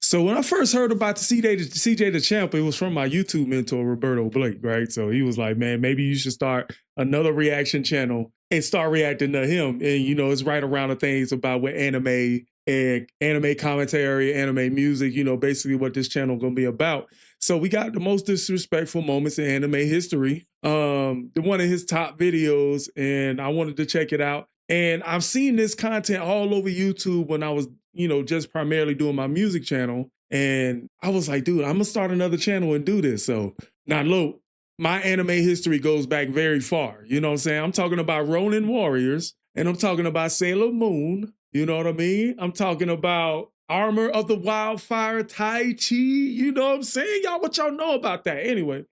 So when I first heard about the CJ the Champ, it was from my YouTube mentor, Roberto Blake, right? So he was like, man, maybe you should start another reaction channel and start reacting to him. And, you know, it's right around the things about what anime and anime commentary, anime music, you know, basically what this channel gonna be about. So we got the most disrespectful moments in anime history. The one of his top videos, and I wanted to check it out. And I've seen this content all over YouTube when I was, you know, just primarily doing my music channel. And I was like, dude, I'm gonna start another channel and do this. So now look, my anime history goes back very far. You know what I'm saying? I'm talking about Ronin Warriors, and I'm talking about Sailor Moon. You know what I mean? I'm talking about Armor of the Wildfire Tai Chi. You know what I'm saying? Y'all, what y'all know about that? Anyway,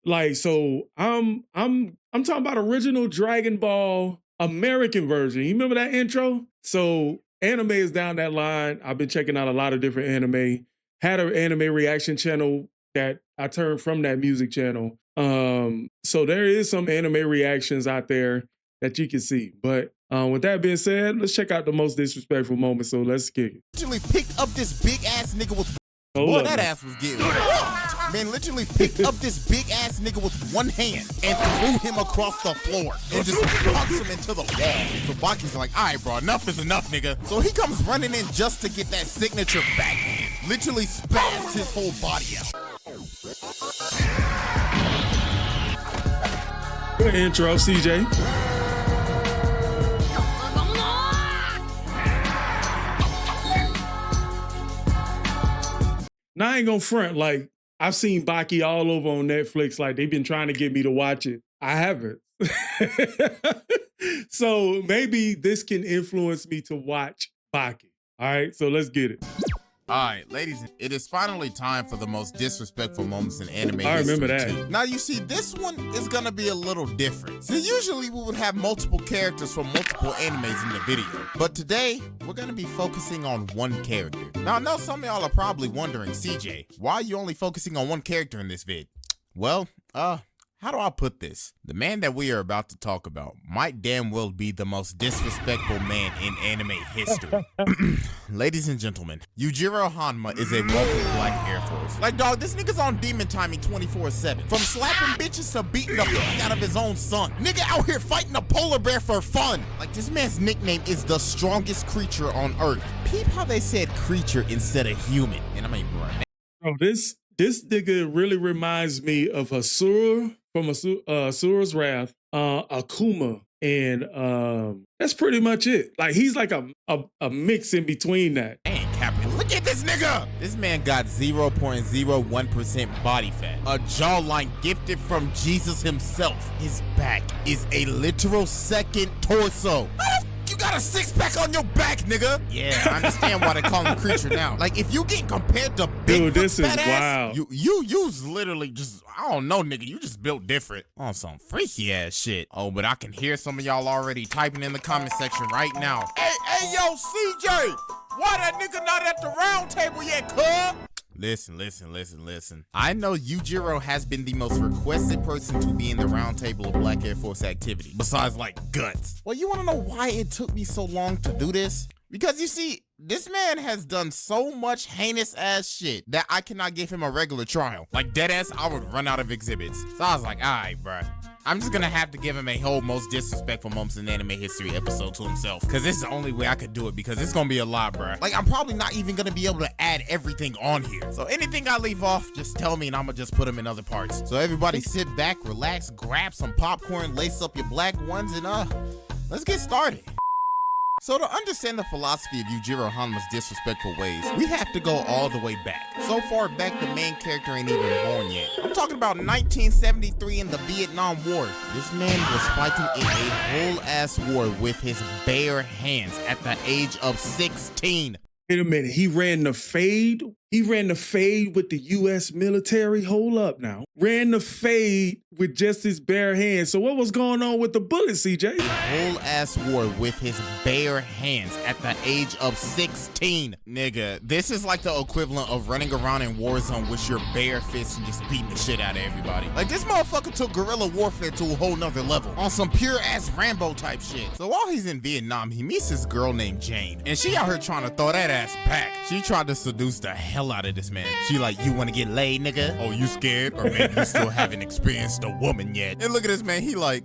like, so I'm talking about original Dragon Ball American version. You remember that intro? So anime is down that line. I've been checking out a lot of different anime. Had an anime reaction channel that I turned from that music channel. So there is some anime reactions out there that you can see. But with that being said, let's check out the most disrespectful moment. So let's kick it. Literally picked up this big ass nigga with Hold up, that man. ass was getting man literally picked up this big ass nigga with one hand and threw him across the floor and just punched him into the wall. So Baki's like, all right, bro, enough is enough, nigga. So he comes running in just to get that signature back. Literally spazzed his whole body out. Good intro, CJ. Now I ain't gonna front, like, I've seen Baki all over on Netflix. Like, they've been trying to get me to watch it. I haven't. So maybe this can influence me to watch Baki. All right, so let's get it. All right, ladies, it is finally time for the most disrespectful moments in anime I remember history, that. too. Now, you see, this one is gonna be a little different. So usually we would have multiple characters from multiple animes in the video. But today, we're gonna be focusing on one character. Now, I know some of y'all are probably wondering, CJ, why are you only focusing on one character in this vid? Well, how do I put this? The man that we are about to talk about might damn well be the most disrespectful man in anime history. Ladies and gentlemen, Yujiro Hanma is a walking black Air Force. Like, dog, this nigga's on demon timing 24/7. From slapping bitches to beating the fuck out of his own son. Nigga out here fighting a polar bear for fun. Like, this man's nickname is the strongest creature on Earth. Peep how they said creature instead of human. And I mean, bro, This nigga really reminds me of Asura from Asura's Wrath, Akuma, and that's pretty much it. Like, he's like a mix in between that. Man, Captain, look at this nigga! This man got 0.01% body fat. A jawline gifted from Jesus himself. His back is a literal second torso. You got a six-pack on your back, nigga. Yeah, I understand why they call him creature now. Like, if you get compared to Bigfoot, dude, this is ass, wild. you's literally just, I don't know, nigga. You just built different on some freaky ass shit. Oh, but I can hear some of y'all already typing in the comment section right now. Hey, yo, CJ, why that nigga not at the round table yet, cuz? Listen. I know Yujiro has been the most requested person to be in the round table of Black Air Force activity, besides like Guts. Well, you wanna know why it took me so long to do this? Because you see, this man has done so much heinous ass shit that I cannot give him a regular trial. Like, deadass, I would run out of exhibits. So I was like, alright, bruh. I'm just gonna have to give him a whole most disrespectful moments in anime history episode to himself. Cause this is the only way I could do it, because it's gonna be a lot, bruh. Like, I'm probably not even gonna be able to add everything on here. So anything I leave off, just tell me and I'm gonna just put them in other parts. So everybody sit back, relax, grab some popcorn, lace up your black ones, and let's get started. So to understand the philosophy of Yujiro Hanma's disrespectful ways, we have to go all the way back. So far back, the main character ain't even born yet. I'm talking about 1973 in the Vietnam War. This man was fighting in a whole-ass war with his bare hands at the age of 16. Wait a minute, he ran the fade He ran the fade with the U.S. military. Hold up now. Ran the fade with just his bare hands. So what was going on with the bullet, CJ? Whole ass war with his bare hands at the age of 16. Nigga, this is like the equivalent of running around in Warzone with your bare fists and just beating the shit out of everybody. Like, this motherfucker took guerrilla warfare to a whole nother level on some pure ass Rambo type shit. So while he's in Vietnam, he meets this girl named Jane, and she out here trying to throw that ass back. She tried to seduce the hell out of this man. She like, you wanna get laid, nigga? Oh, you scared? Or maybe you still haven't experienced a woman yet. And look at this man, he like,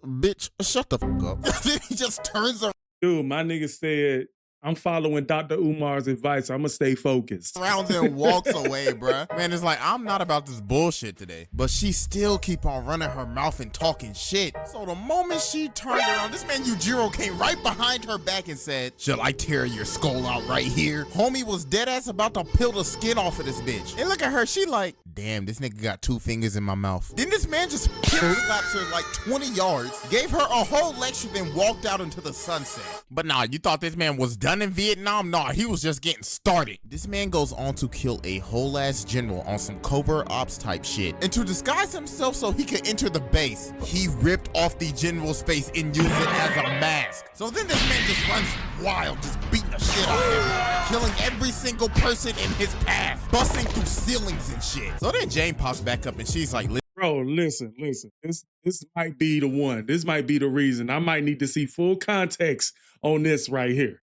bitch, shut the fuck up. Then he just turns around. Dude, my nigga said, I'm following Dr. Umar's advice. I'm gonna stay focused. Rounds and walks away, bruh. Man, it's like, I'm not about this bullshit today. But she still keep on running her mouth and talking shit. So the moment she turned around, this man Yujiro came right behind her back and said, shall I tear your skull out right here? Homie was dead ass about to peel the skin off of this bitch. And look at her, she like, damn, this nigga got 2 fingers in my mouth. Then this man just slaps her like 20 yards, gave her a whole lecture, then walked out into the sunset. But nah, you thought this man was done in Vietnam? Nah, he was just getting started. This man goes on to kill a whole ass general on some covert ops type shit. And to disguise himself so he could enter the base, he ripped off the general's face and used it as a mask. So then this man just runs wild, just beating the shit out of everyone, killing every single person in his path, busting through ceilings and shit. So then Jane pops back up and she's like, bro, listen. This might be the one. This might be the reason. I might need to see full context on this right here.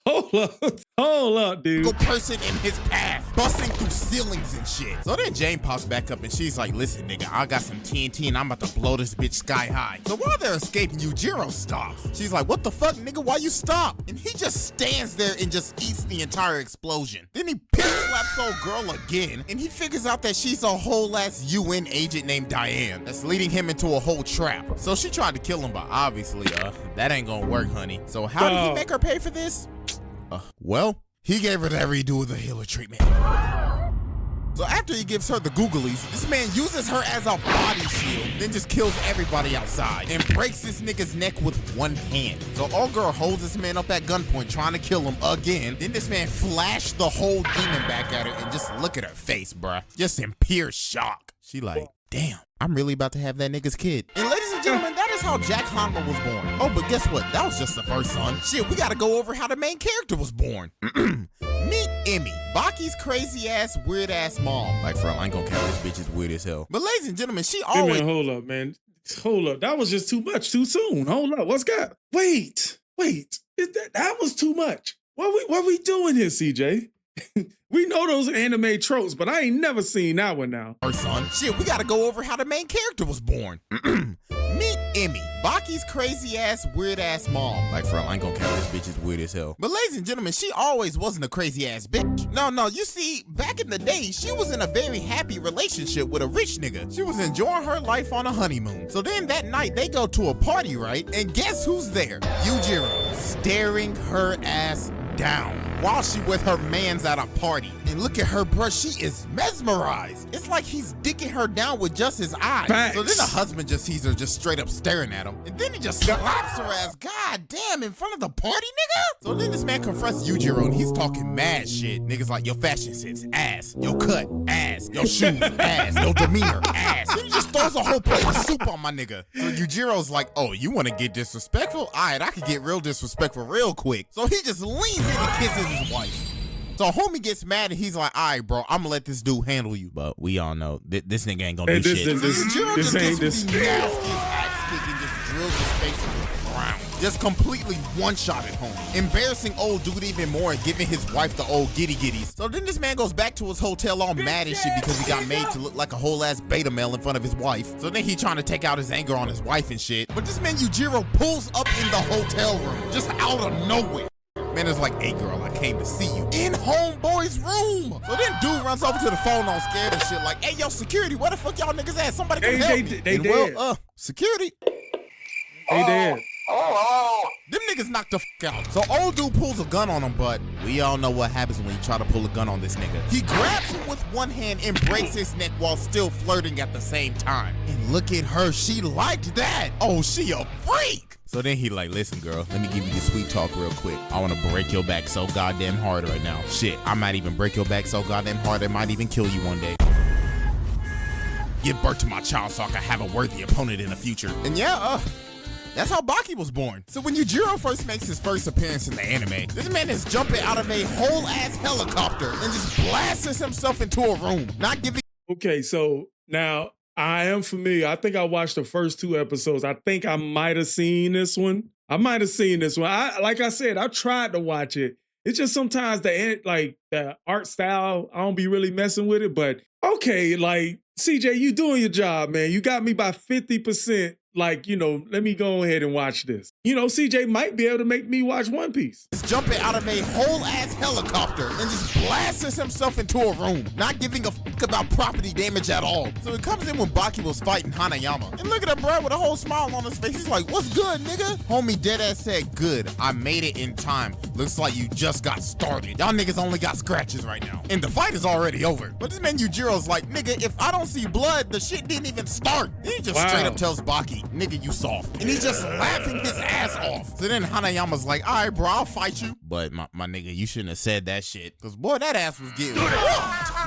Hold up, dude. Person in his path, busting through ceilings and shit. So then Jane pops back up and she's like, listen, nigga, I got some TNT and I'm about to blow this bitch sky high. So while they're escaping, Yujiro stops. She's like, what the fuck, nigga, why you stop? And he just stands there and just eats the entire explosion. Then he pimp slaps old girl again, and he figures out that she's a whole ass UN agent named Diane that's leading him into a whole trap. So she tried to kill him, but obviously, that ain't gonna work, honey. So how did he make her pay for this? Well, he gave her that redo of the healer treatment. So after he gives her the googlies, this man uses her as a body shield, then just kills everybody outside and breaks this nigga's neck with one hand. So old girl holds this man up at gunpoint trying to kill him again. Then this man flashed the whole demon back at her and just look at her face, bruh. Just in pure shock. She like, damn, I'm really about to have that nigga's kid. And ladies and gentlemen, that is how Jak Hanma was born. Oh, but guess what? That was just the first son. Shit, we gotta go over how the main character was born. Meet Emmy, Baki's crazy ass, weird ass mom. Like, bro, I ain't gonna count this bitch is weird as hell. But ladies and gentlemen, she always— Hey man, hold up, man. Hold up. That was just too much too soon. Hold up. What's got? Wait. That was too much. What we doing here, CJ? We know those anime tropes, but I ain't never seen that one now. Her son. Shit, we gotta go over how the main character was born. Meet Emmy, Baki's crazy ass, weird ass mom. Like, bro, I ain't gonna count this bitch is weird as hell. But ladies and gentlemen, she always wasn't a crazy ass bitch. No, you see, back in the day, she was in a very happy relationship with a rich nigga. She was enjoying her life on a honeymoon. So then that night, they go to a party, right? And guess who's there? Yujiro, staring her ass down while she with her mans at a party. And look at her, bruh, she is mesmerized. It's like he's dicking her down with just his eyes. Facts. So then the husband just sees her just straight up staring at him, and then he just slaps her ass, god damn, in front of the party, nigga. So then this man confronts Yujiro and he's talking mad shit. Niggas like, your fashion sense, ass. Your cut, ass. Your shoes, ass. Your demeanor, ass. Then he just throws a whole plate of soup on my nigga. So Yujiro's like, oh, you wanna get disrespectful? All right, I could get real disrespectful real quick. So he just leans in and kisses his wife. So homie gets mad and he's like, all right, bro, I'm gonna let this dude handle you. But we all know this nigga ain't gonna do shit. Yujiro just gets with the nastiest axe kick and just drills his face into the ground. Just completely one-shotted homie. Embarrassing old dude even more and giving his wife the old giddy-giddies. So then this man goes back to his hotel all mad and shit because he got made to look like a whole ass beta male in front of his wife. So then he trying to take out his anger on his wife and shit. But this man Yujiro pulls up in the hotel room, just out of nowhere. Man, it's like, hey girl, I came to see you in homeboy's room. So then dude runs over to the phone all scared and shit like, hey yo, security, where the fuck y'all niggas at? Somebody come help me. They and dead. Well, security. They dead. Them niggas knocked the fuck out. So old dude pulls a gun on him, but we all know what happens when you try to pull a gun on this nigga. He grabs him with one hand and breaks his neck while still flirting at the same time. And look at her, she liked that. Oh, she a freak. So then he like, listen, girl, let me give you this sweet talk real quick. I want to break your back so goddamn hard right now. Shit, I might even break your back so goddamn hard it might even kill you one day. Give birth to my child so I can have a worthy opponent in the future. And yeah, that's how Baki was born. So when Yujiro first makes his first appearance in the anime, this man is jumping out of a whole ass helicopter and just blasts himself into a room, not giving. Okay, so now I am familiar. I think I watched the first 2 episodes. I think I might have seen this one. Like I said, I tried to watch it. It's just sometimes the art style, I don't be really messing with it. But okay, like CJ, you doing your job, man. You got me by 50%. Like, you know, let me go ahead and watch this. You know, CJ might be able to make me watch One Piece. He's jumping out of a whole ass helicopter and just blasts himself into a room, not giving a fuck about property damage at all. So it comes in when Baki was fighting Hanayama. And look at that bro with a whole smile on his face. He's like, what's good, nigga? Homie deadass said, good. I made it in time. Looks like you just got started. Y'all niggas only got scratches right now. And the fight is already over. But this man Yujiro's like, nigga, if I don't see blood, the shit didn't even start. He just straight up tells Baki, nigga, you soft. And he's just laughing his ass off. So then Hanayama's like, all right, bro, I'll fight you. But my nigga, you shouldn't have said that shit. Because, boy, that ass was getting...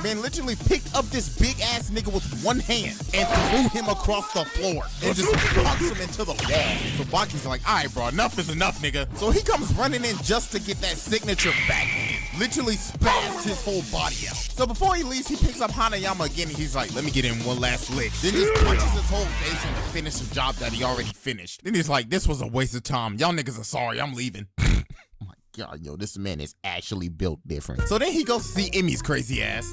Man literally picked up this big ass nigga with one hand and threw him across the floor and just punks him into the wall. So Baki's like, all right, bro, enough is enough, nigga. So he comes running in just to get that signature backhand. Literally spazzed his whole body out. So before he leaves, he picks up Hanayama again and he's like, let me get in one last lick. Then just punches his whole face in to finish the job that he already finished. Then he's like, this was a waste of time. Y'all niggas are sorry, I'm leaving. God, yo, this man is actually built different. So then he goes see Emmy's crazy ass.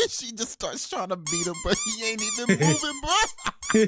She just starts trying to beat him, but he ain't even moving, bro.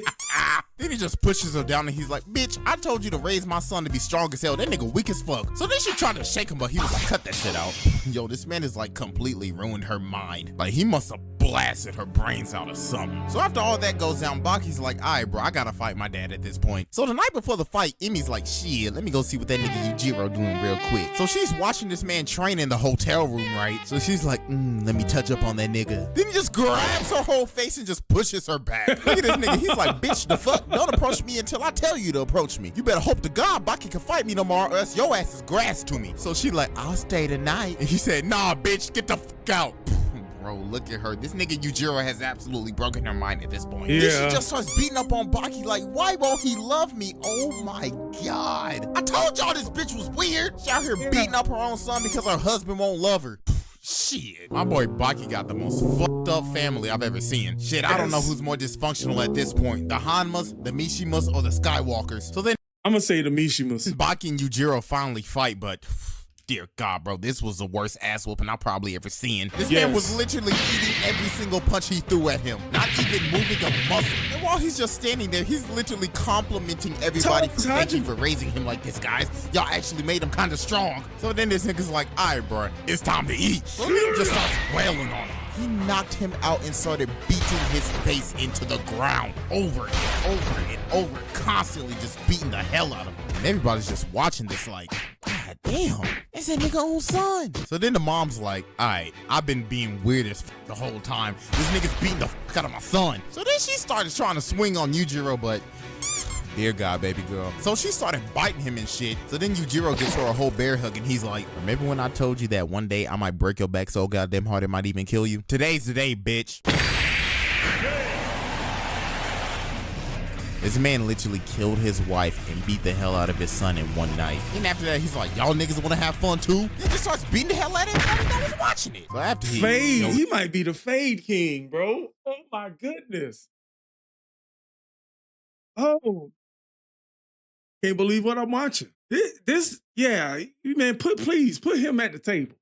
Then he just pushes her down and he's like, bitch, I told you to raise my son to be strong as hell. That nigga weak as fuck. So then she tried to shake him, but he was like, cut that shit out. Yo, this man is like completely ruined her mind. Like he must have blasted her brains out or something. So after all that goes down, Baki's like, all right, bro, I gotta fight my dad at this point. So the night before the fight, Emmy's like, shit, let me go see what that nigga Yujiro doing real quick. So she's watching this man train in the hotel room, right? So she's like, let me touch up on that nigga. Then he just grabs her whole face and just pushes her back. Look at this nigga. He's like, bitch, the fuck? Don't approach me until I tell you to approach me. You better hope to God Baki can fight me tomorrow or else your ass is grass to me. So she like, I'll stay tonight. And he said, nah, bitch, get the fuck out. Bro, look at her. This nigga Yujiro has absolutely broken her mind at this point. Yeah. Then she just starts beating up on Baki like, why won't he love me? Oh my God. I told y'all this bitch was weird. She out here beating up her own son because her husband won't love her. Shit. My boy Baki got the most fucked up family I've ever seen. Shit, I don't know who's more dysfunctional at this point. The Hanmas, the Mishimas, or the Skywalkers. So then I'm gonna say the Mishimas. Baki and Yujiro finally fight, but dear God, bro, this was the worst ass whooping I've probably ever seen. This man was literally eating every single punch he threw at him, not even moving a muscle. And while he's just standing there, he's literally complimenting everybody for thank you for raising him like this, guys. Y'all actually made him kind of strong. So then this nigga's like, all right, bro, it's time to eat. So then he just starts wailing on him. He knocked him out and started beating his face into the ground over and over and over, constantly just beating the hell out of him. And everybody's just watching this like, God damn, that's that nigga own son. So then the mom's like, all right, I've been being weird as f the whole time. This nigga's beating the fuck out of my son. So then she started trying to swing on Yujiro, but dear God, baby girl. So she started biting him and shit. So then Yujiro gets her a whole bear hug and he's like, remember when I told you that one day I might break your back so goddamn hard it might even kill you? Today's the day, bitch. This man literally killed his wife and beat the hell out of his son in one night. And after that, he's like, y'all niggas wanna have fun too? He just starts beating the hell out of everybody that was watching it. So after Fade, he might be the Fade King, bro. Oh my goodness. Oh. Can't believe what I'm watching. Please put him at the table.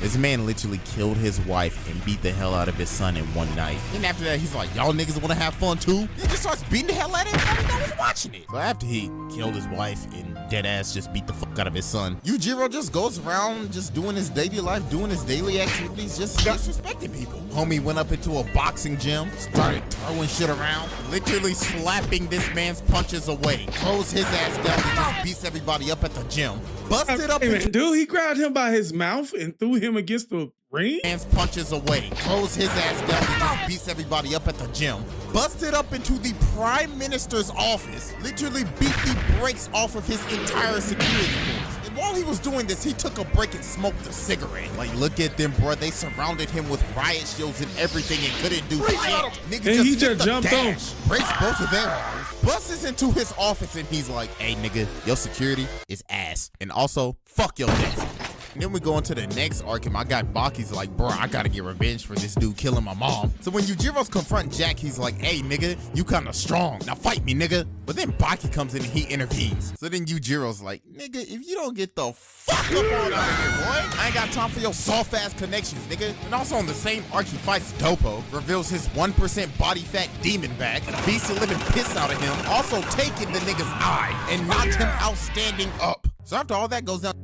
This man literally killed his wife and beat the hell out of his son in one night. And after that, he's like, y'all niggas wanna have fun too? He just starts beating the hell out of everybody that was watching it. So after he killed his wife and dead ass just beat the fuck out of his son, Yujiro just goes around just doing his daily life, doing his daily activities, just disrespecting people. Homie went up into a boxing gym, started throwing shit around, literally slapping this man's punches away, throws his ass down and just beats everybody up at the gym. Busted up. Dude, he grabbed him by his mouth and threw him against the Ring? Hands punches away, throws his ass down and just beats everybody up at the gym. Busted up into the Prime Minister's office, literally beat the brakes off of his entire security force. And while he was doing this, he took a break and smoked a cigarette. Like, look at them, bro. They surrounded him with riot shields and everything and couldn't do shit. Nigga And he just just jumped on. breaks both of their arms, busts into his office and he's like, hey, nigga, your security is ass. And also, fuck your desk. And then we go into the next arc, and my guy Baki's like, bro, I gotta get revenge for this dude killing my mom. So when Yujiro's confront Jack, he's like, hey, nigga, you kinda strong. Now fight me, nigga. But then Baki comes in and he intervenes. So then Yujiro's like, nigga, if you don't get the fuck up on out of here, boy, I ain't got time for your soft-ass connections, nigga. And also on the same arc, he fights Dopo, reveals his 1% body fat demon back, beats the living piss out of him, also taking the nigga's eye, and knocked him out standing up. So after all that goes down,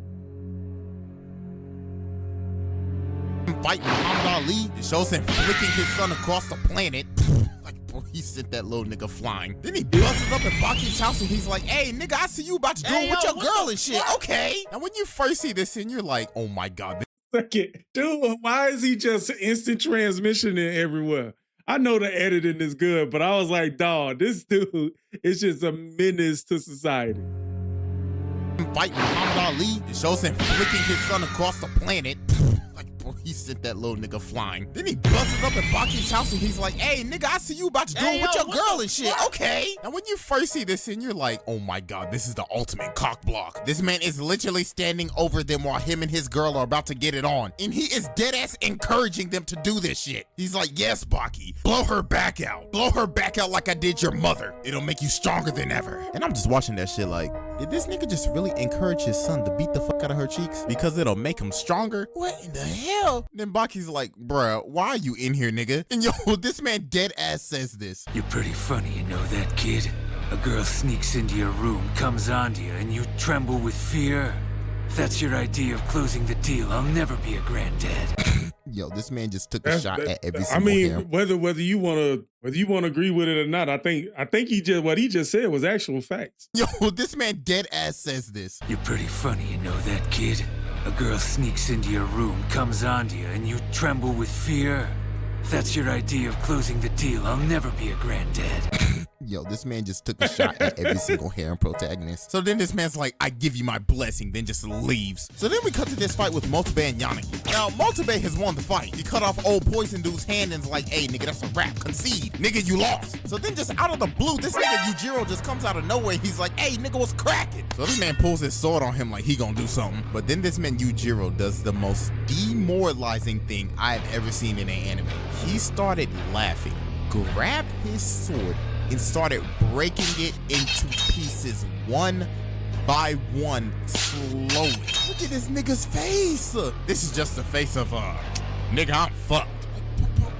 fight Muhammad Ali, it shows him flicking his son across the planet. Like, bro, he sent that little nigga flying. Then he busts up at Baki's house and he's like, hey, nigga, I see you about to do it with your girl and shit. Okay. Now, when you first see this scene, you're like, oh my God. Dude, why is he just instant transmissioning everywhere? I know the editing is good, but I was like, dawg, this dude is just a menace to society. Fight Muhammad Ali, it shows him flicking his son across the planet. Like, bro, he sent that little nigga flying. Then he busts up at Baki's house and he's like, hey, nigga, I see you about to do it with your girl and shit. Okay. Now, when you first see this scene, you're like, oh my God, this is the ultimate cock block. This man is literally standing over them while him and his girl are about to get it on. And he is dead ass encouraging them to do this shit. He's like, yes, Baki, blow her back out. Blow her back out like I did your mother. It'll make you stronger than ever. And I'm just watching that shit like, did this nigga just really encourage his son to beat the fuck out of her cheeks? Because it'll make him stronger? What in the hell? Then Baki's like, bruh, why are you in here, nigga? And yo, this man dead ass says this. You're pretty funny, you know that, kid? A girl sneaks into your room, comes onto you, and you tremble with fear? If that's your idea of closing the deal, I'll never be a granddad. Yo, this man just took a shot at every single hair. whether you wanna agree with it or not, I think what he just said was actual facts. Yo, this man dead ass says this. You're pretty funny, you know that, kid? A girl sneaks into your room, comes onto you, and you tremble with fear? If that's your idea of closing the deal, I'll never be a granddad. Yo, this man just took a shot at every single harem protagonist. So then this man's like, I give you my blessing, then just leaves. So then we cut to this fight with Motobe and Yanagi. Now, Motobe has won the fight. He cut off old poison dude's hand and's like, hey, nigga, that's a wrap. Concede. Nigga, you lost. So then just out of the blue, this nigga Yujiro just comes out of nowhere. He's like, hey, nigga, what's cracking? So this man pulls his sword on him like he gonna do something. But then this man Yujiro does the most demoralizing thing I've ever seen in an anime. He started laughing, grabbed his sword, and started breaking it into pieces one by one slowly. Look at this nigga's face. This is just the face of, nigga, I'm fucked.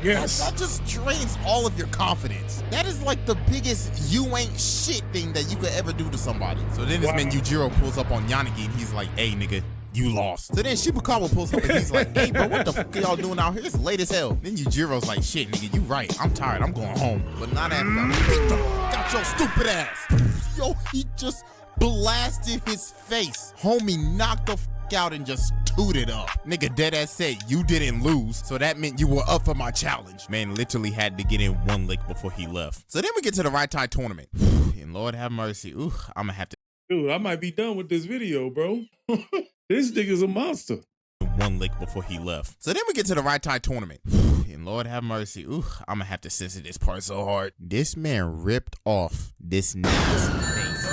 Yes. That just drains all of your confidence. That is like the biggest you ain't shit thing that you could ever do to somebody. So then this man Yujiro pulls up on Yanagi and he's like, hey, nigga, you lost. So then Shibukawa pulls up and he's like, hey, bro, what the fuck are y'all doing out here? It's late as hell. Then Yujiro's like, shit, nigga, you right. I'm tired. I'm going home. But not after that. Got your stupid ass. Yo, he just blasted his face. Homie knocked the fuck out and just tooted up. Nigga deadass said, you didn't lose, so that meant you were up for my challenge. Man literally had to get in one lick before he left. So then we get to the right tie tournament. And Lord have mercy. Ooh, I'm gonna have to. Dude, I might be done with this video, bro. This nigga's a monster. One lick before he left. So then we get to the right tie tournament. And Lord have mercy. Ooh, I'm gonna have to censor this part so hard. This man ripped off this nigga's face.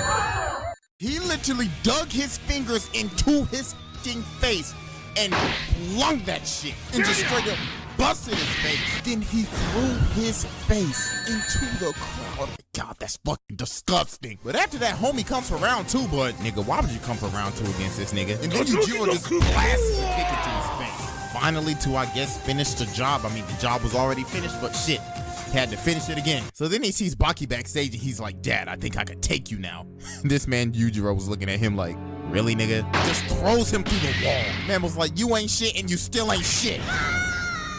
He literally dug his fingers into his fucking face and flung that shit and just straight up busted his face. Then he threw his face into the crowd. God, that's fucking disgusting. But after that, homie comes for round two, but nigga, why would you come for round two against this nigga? And then Yujiro just blasts a kick into his face. Finally, to, I guess, finish the job. I mean, the job was already finished, but shit. Had to finish it again. So then he sees Baki backstage and he's like, Dad, I think I could take you now. This man Yujiro was looking at him like, really, nigga? Just throws him through the wall. Man was like, you ain't shit and you still ain't shit.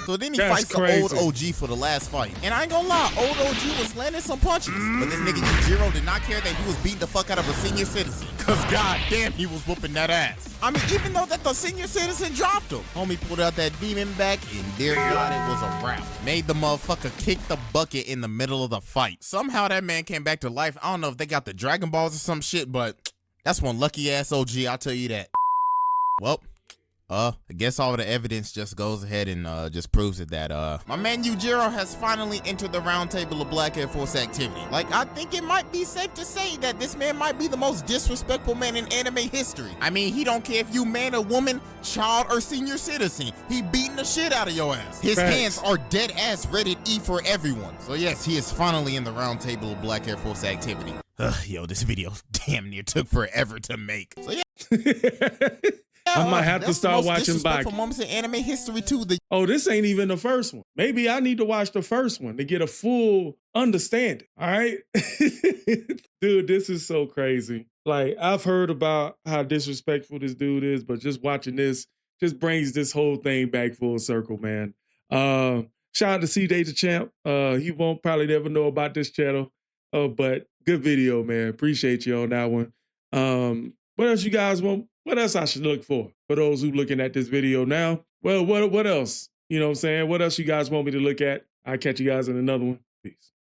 So then he That's fights crazy. the old OG for the last fight. And I ain't gonna lie, old OG was landing some punches. But this nigga Yujiro did not care that he was beating the fuck out of a senior citizen. Cause goddamn, he was whooping that ass. I mean, even though that the senior citizen dropped him, homie pulled out that demon back and there God, it was a wrap. Made the motherfucker kick the bucket in the middle of the fight. Somehow that man came back to life. I don't know if they got the Dragon Balls or some shit, but that's one lucky ass OG, I'll tell you that. Well, I guess all the evidence just goes ahead and just proves it that my man Yujiro has finally entered the round table of Black Air Force activity. Like, I think it might be safe to say that this man might be the most disrespectful man in anime history. I mean, he don't care if you man or woman, child or senior citizen. He beating the shit out of your ass. His hands are dead ass rated E for everyone. So yes, he is finally in the round table of Black Air Force activity. Yo, this video damn near took forever to make. So yeah. I might have to start watching back. Moments in anime history too. Oh, this ain't even the first one. Maybe I need to watch the first one to get a full understanding. All right. Dude, this is so crazy. Like, I've heard about how disrespectful this dude is, but just watching this just brings this whole thing back full circle, man. Shout out to CJ the Champ. He won't probably never know about this channel. But good video, man. Appreciate you on that one. What else you guys want? What else I should look for those who looking at this video now? Well, what else? You know what I'm saying? What else you guys want me to look at? I'll catch you guys in another one. Peace.